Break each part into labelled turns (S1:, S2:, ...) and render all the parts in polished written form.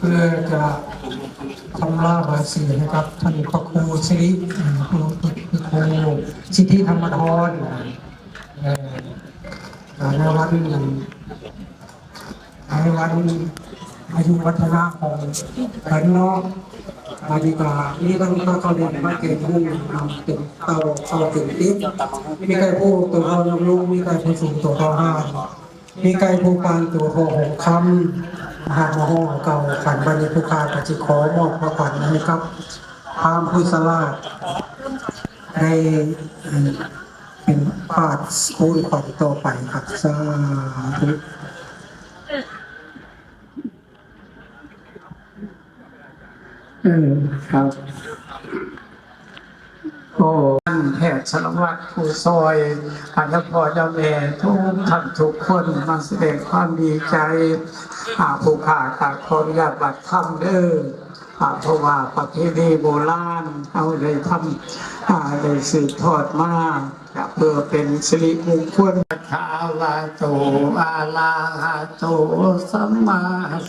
S1: พื่อจะทำลาภาษีให้กับท่านพระครูสิริครูสิทธิธรรมธรในวันอายุวัฒนะของกันเนาะนาฬิกานี่ต้องเขาเรียนว่าเกณฑ์มุ่งนำเป็นเตาถึงติ๊กมีไก่ผู้ตัวทองลุงมีไก่ผู้สูงตัวทอห้ามีไก่ผู้ปานตัวทอหกคำหากมโหเก่าขันบันทุกาปฏิขอมอบพระขวัญนะครับพามพุทธลาชได้เป็นปาดคูณขวัญต่อไปครับสาธุครับโอ้ท่านแพทย์สารวัตรผู้ซอยอันพ่อเจ้าแม่ทุกท่านทุกคนมาแสดงความดีใจผู้ขาดขออนุญาตบัตรถ้ำเด้อเพราะว่าประเพณีโบราณเอาได้ทำได้สืบทอดมาเพื่อเป็นสิริมงคลชาวาโตอาลาหะโตสัมมา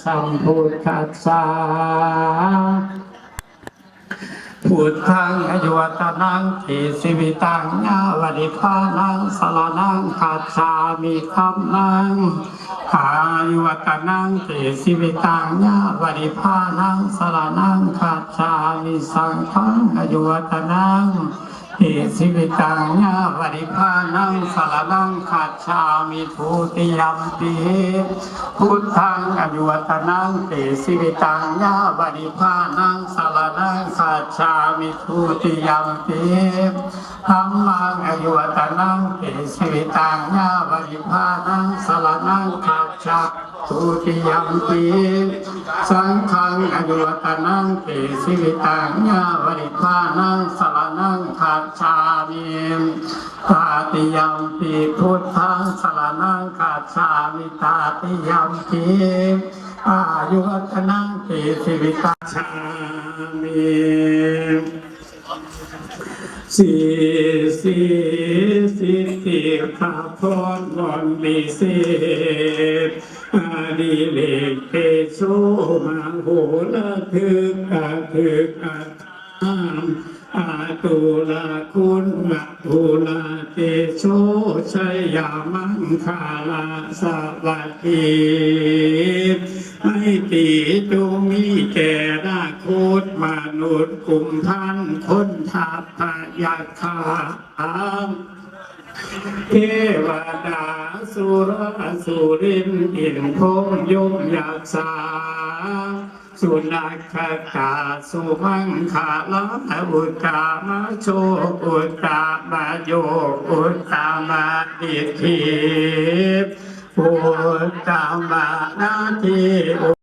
S1: สัมพุทธัสสะพุทธังอยุวัตนังติสิวิตังญาวันิพานังสรนังคัจฉามิธัมมังอายุวัตนังติสิวิตังญาวันิพานังสรนังคัจฉามิสังฆังอยุวัตนังติสิวิตังญาวันิพานังสรนังคัจฉามิทุติยัมปิพุทธังอยุวัตนังติสิวิตังญาวันิพานังสรนังคัจฉามิทุติยัมปิธัมมังอยุวัตนังติสิวิตังญาวันิพานังสรนังคัจฉาทุติยัมปิสังฆังอยุวัตนังติสิวิตังญาวันิพานังสรนังคัจฉามิตาติยัมปิพุทธังสรนังคัจฉามิตาติยัมปิอายุวัตนังติสิวิตังคัจฉามิสีติข้าพรวันมีเศษอาดิเลกเตโชมาโหระทึกอาอาตุลาคุณมัตุลาเตโชชัยยามังคาลาสวัสดีให้ตีจงมีแก่ราโคตมนุษย์กลุ่มท่านคนทัพพยาคาเทวดาสุรสุรินอินพงยมยักษาสุนัขกาสุมังคาลาอุตตามาโชอุตตามาโยอุตตามาดิทีอุตตามานาที